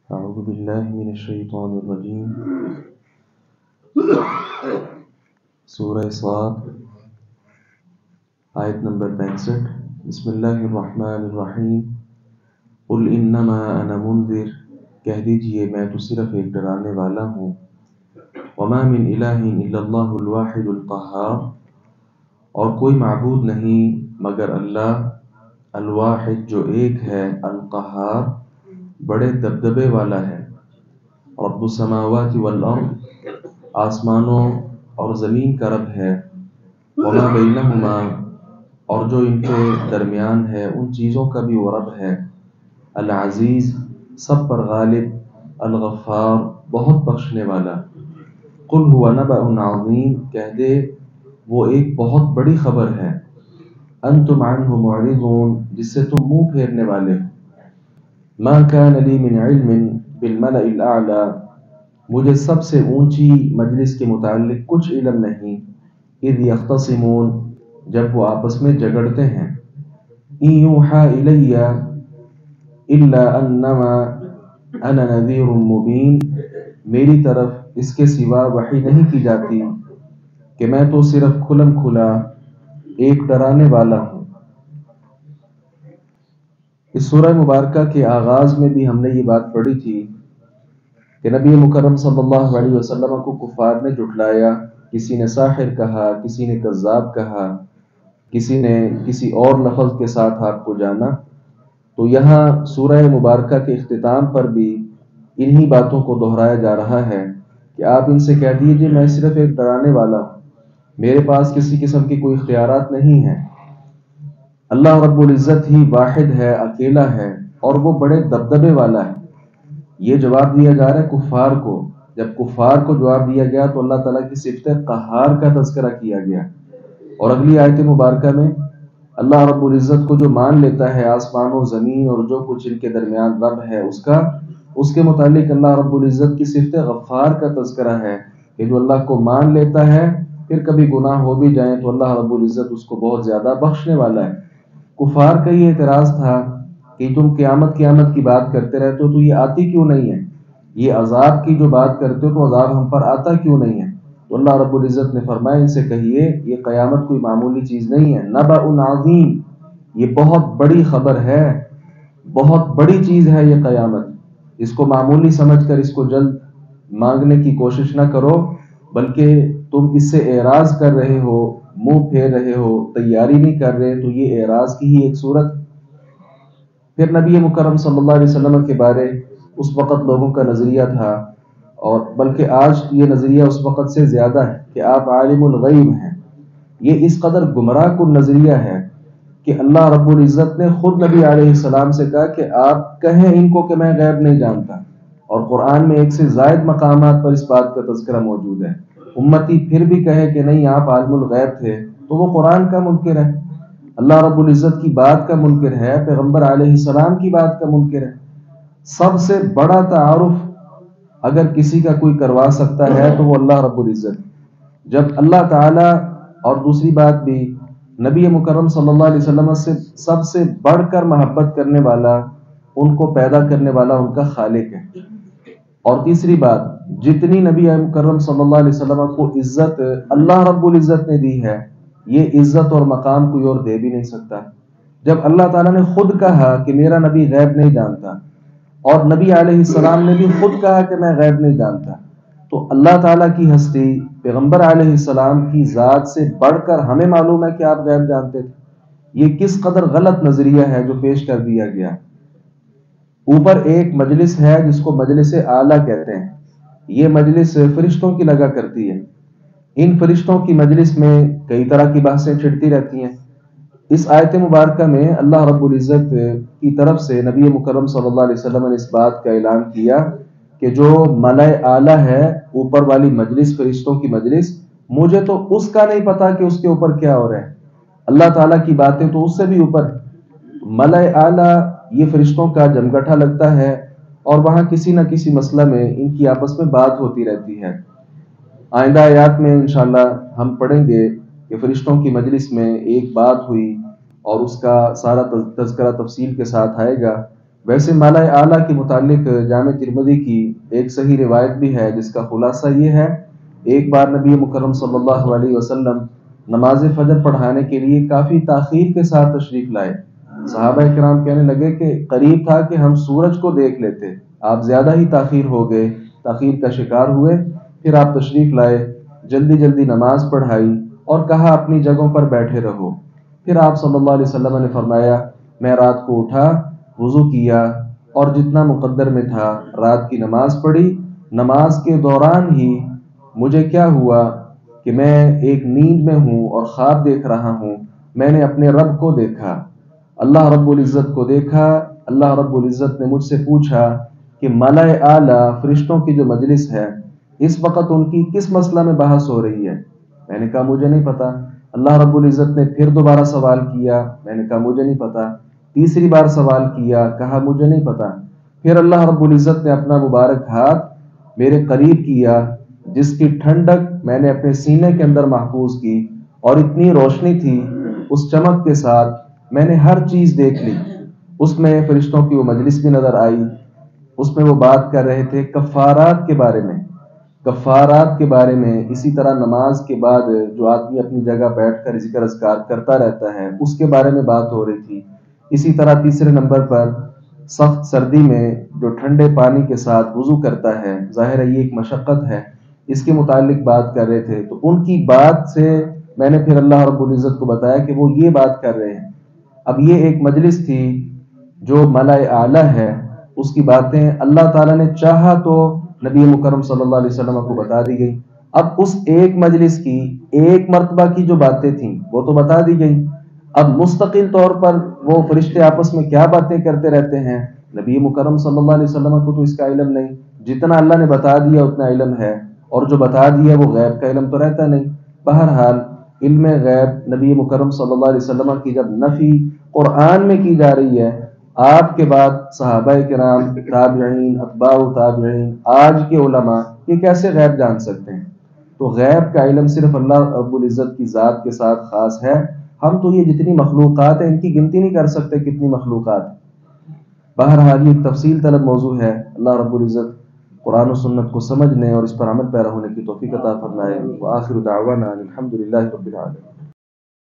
أعوذ بالله من الشيطان الرجيم سورہ صاد آیت نمبر 65 بسم اللہ الرحمن الرحیم قل انما انا منذر کہہ دیجئے میں تو صرف ایک ڈرانے والا ہوں وما من الہ الا اللہ الواحد القہار اور کوئی معبود نہیں مگر اللہ الواحد جو ایک ہے القہار بڑے دبدبے والا ہے رب السماوات والارض آسمانوں اور زمین کا رب ہے وما بینہما اور جو ان کے درمیان ہے ان چیزوں کا بھی وہ رب ہے العزیز سب پر غالب الغفار بہت بخشنے والا قل هو نبأ عظیم کہہ دے وہ ایک بہت بڑی خبر ہے انتم عنہ معرضون جس سے تم منہ پھیرنے والے ہو ما كان لي من علم بالملأ الاعلى مجھے سب سے اونچی مجلس کے متعلق کچھ علم نہیں اذ یختصمون جب وہ آپس میں جھگڑتے ہیں ان یوحى الی الا انما انا نذیر مبین میری طرف اس کے سوا وحی نہیں کی جاتی کہ میں تو صرف کھلم کھلا ایک ڈرانے والا ہوں۔ اس سورہ مبارکہ کے آغاز میں بھی ہم نے یہ بات پڑھی تھی کہ نبی مکرم صلی اللہ علیہ وسلم کو کفار نے جھٹلایا، کسی نے ساحر کہا، کسی نے کذاب کہا، کسی نے کسی اور لفظ کے ساتھ آپ کو جانا۔ تو یہاں سورہ مبارکہ کے اختتام پر بھی انہی باتوں کو دہرایا جا رہا ہے کہ آپ ان سے کہہ دیجئے میں صرف ایک ڈرانے والا ہوں، میرے پاس کسی قسم کی کوئی اختیارات نہیں ہیں۔ اللہ رب العزت ہی واحد ہے، اکیلا ہے اور وہ بڑے دبدبے والا ہے۔ یہ جواب دیا جا رہا ہے کفار کو۔ جب کفار کو جواب دیا گیا تو اللہ تعالیٰ کی صفت قہار کا تذکرہ کیا گیا، اور اگلی آیت مبارکہ میں اللہ رب العزت کو جو مان لیتا ہے آسمان و زمین اور جو کچھ ان کے درمیان رب ہے اس کے متعلق اللہ رب العزت کی صفت غفار کا تذکرہ ہے کہ جو اللہ کو مان لیتا ہے پھر کبھی گناہ ہو بھی جائیں تو اللہ رب العزت اس کو بہت زیادہ بخشنے والا ہے۔ کفار کا یہ اعتراض تھا کہ تم قیامت کی بات کرتے رہتے ہو تو یہ آتی کیوں نہیں ہے، یہ عذاب کی جو بات کرتے ہو تو عذاب ہم پر آتا کیوں نہیں ہے؟ تو اللہ رب العزت نے فرمایا ان سے کہیے یہ قیامت کوئی معمولی چیز نہیں ہے، نبأ عظیم، یہ بہت بڑی خبر ہے، بہت بڑی چیز ہے یہ قیامت۔ اس کو معمولی سمجھ کر اس کو جلد مانگنے کی کوشش نہ کرو، بلکہ تم اس سے اعراض کر رہے ہو، منہ پھیر رہے ہو، تیاری نہیں کر رہے، تو یہ اعراض کی ہی ایک صورت۔ پھر نبی مکرم صلی اللہ علیہ وسلم کے بارے اس وقت لوگوں کا نظریہ تھا، اور بلکہ آج یہ نظریہ اس وقت سے زیادہ ہے کہ آپ عالم الغیب ہیں۔ یہ اس قدر گمراہ کن نظریہ ہے کہ اللہ رب العزت نے خود نبی علیہ السلام سے کہا کہ آپ کہیں ان کو کہ میں غیب نہیں جانتا، اور قرآن میں ایک سے زائد مقامات پر اس بات کا تذکرہ موجود ہے۔ امتی پھر بھی کہے کہ نہیں آپ عالم الغیب تھے تو وہ قرآن کا منکر ہے، اللہ رب العزت کی بات کا منکر ہے، پیغمبر علیہ السلام کی بات کا منکر ہے۔ سب سے بڑا تعارف اگر کسی کا کوئی کروا سکتا ہے تو وہ اللہ رب العزت، جب اللہ تعالی، اور دوسری بات بھی نبی مکرم صلی اللہ علیہ وسلم سے سب سے بڑھ کر محبت کرنے والا، ان کو پیدا کرنے والا ان کا خالق ہے۔ اور تیسری بات، جتنی نبی مکرم صلی اللہ علیہ وسلم کو عزت اللہ رب العزت نے دی ہے، یہ عزت اور مقام کوئی اور دے بھی نہیں سکتا۔ جب اللہ تعالیٰ نے خود کہا کہ میرا نبی غیب نہیں جانتا، اور نبی علیہ السلام نے بھی خود کہا کہ میں غیب نہیں جانتا، تو اللہ تعالیٰ کی ہستی پیغمبر علیہ السلام کی ذات سے بڑھ کر ہمیں معلوم ہے کہ آپ غیب جانتے تھے۔ یہ کس قدر غلط نظریہ ہے جو پیش کر دیا گیا۔ اوپر ایک مجلس ہے جس کو مجلس اعلیٰ کہتے ہیں، یہ مجلس فرشتوں کی لگا کرتی ہے۔ ان فرشتوں کی مجلس میں کئی طرح کی بحثیں چھڑتی رہتی ہیں۔ اس آیت مبارکہ میں اللہ رب العزت کی طرف سے نبی مکرم صلی اللہ علیہ وسلم نے اس بات کا اعلان کیا کہ جو ملائے اعلیٰ ہے، اوپر والی مجلس، فرشتوں کی مجلس، مجھے تو اس کا نہیں پتا کہ اس کے اوپر کیا ہو رہا ہے، اللہ تعالیٰ کی باتیں تو اس سے بھی اوپر۔ ملائے اعلیٰ یہ فرشتوں کا جمگٹھا لگتا ہے، اور وہاں کسی نہ کسی مسئلہ میں ان کی آپس میں بات ہوتی رہتی ہے۔ آئندہ آیات میں انشاءاللہ ہم پڑھیں گے کہ فرشتوں کی مجلس میں ایک بات ہوئی اور اس کا سارا تذکرہ تفصیل کے ساتھ آئے گا۔ ویسے مالا اعلیٰ کے متعلق جامع ترمذی کی ایک صحیح روایت بھی ہے جس کا خلاصہ یہ ہے، ایک بار نبی مکرم صلی اللہ علیہ وسلم نماز فجر پڑھانے کے لیے کافی تاخیر کے ساتھ تشریف لائے۔ صحابہ کرام کہنے لگے کہ قریب تھا کہ ہم سورج کو دیکھ لیتے، آپ زیادہ ہی تاخیر ہو گئے، تاخیر کا شکار ہوئے۔ پھر آپ تشریف لائے، جلدی جلدی نماز پڑھائی اور کہا اپنی جگہوں پر بیٹھے رہو۔ پھر آپ صلی اللہ علیہ وسلم نے فرمایا، میں رات کو اٹھا، وضو کیا اور جتنا مقدر میں تھا رات کی نماز پڑھی۔ نماز کے دوران ہی مجھے کیا ہوا کہ میں ایک نیند میں ہوں اور خواب دیکھ رہا ہوں، میں نے اپنے رب کو دیکھا، اللہ رب العزت کو دیکھا۔ اللہ رب العزت نے مجھ سے پوچھا کہ ملائے اعلیٰ فرشتوں کی جو مجلس ہے اس وقت ان کی کس مسئلہ میں بحث ہو رہی ہے؟ میں نے کہا مجھے نہیں پتا۔ اللہ رب العزت نے پھر دوبارہ سوال کیا، میں نے کہا مجھے نہیں پتا۔ تیسری بار سوال کیا، کہا مجھے نہیں پتا۔ پھر اللہ رب العزت نے اپنا مبارک ہاتھ میرے قریب کیا جس کی ٹھنڈک میں نے اپنے سینے کے اندر محفوظ کی، اور اتنی روشنی تھی اس چمک کے ساتھ میں نے ہر چیز دیکھ لی۔ اس میں فرشتوں کی وہ مجلس بھی نظر آئی، اس میں وہ بات کر رہے تھے کفارات کے بارے میں، کفارات کے بارے میں۔ اسی طرح نماز کے بعد جو آدمی اپنی جگہ بیٹھ کر ذکر اذکار کرتا رہتا ہے اس کے بارے میں بات ہو رہی تھی۔ اسی طرح تیسرے نمبر پر سخت سردی میں جو ٹھنڈے پانی کے ساتھ وضو کرتا ہے، ظاہر ہے یہ ایک مشقت ہے، اس کے متعلق بات کر رہے تھے۔ تو ان کی بات سے میں نے پھر اللہ رب العزت کو بتایا کہ وہ یہ بات کر رہے ہیں۔ اب یہ ایک مجلس تھی جو ملائے اعلیٰ ہے، اس کی باتیں اللہ تعالیٰ نے چاہا تو نبی مکرم صلی اللہ علیہ وسلم کو بتا دی گئی۔ اب اس ایک مجلس کی ایک مرتبہ کی جو باتیں تھیں وہ تو بتا دی گئی، اب مستقل طور پر وہ فرشتے آپس میں کیا باتیں کرتے رہتے ہیں نبی مکرم صلی اللہ علیہ وسلم کو تو اس کا علم نہیں۔ جتنا اللہ نے بتا دیا اتنا علم ہے، اور جو بتا دیا وہ غیب کا علم تو رہتا نہیں۔ بہرحال علم غیب نبی مکرم صلی اللہ علیہ وسلم کی جب نفی قرآن میں کی جا رہی ہے، آپ کے بعد صحابہ کرام، تابعین، اتباع تابعین، آج کے علماء یہ کیسے غیب جان سکتے ہیں؟ تو غیب کا علم صرف اللہ رب العزت کی ذات کے ساتھ خاص ہے۔ ہم تو یہ جتنی مخلوقات ہیں ان کی گنتی نہیں کر سکتے کتنی مخلوقات۔ بہرحال یہ تفصیل طلب موضوع ہے۔ اللہ رب العزت قرآن و سنت کو سمجھنے اور اس پر عمل پیرا ہونے کی توفیق عطا فرمائے۔ وآخر دعوانا الحمدللہ رب العالمین۔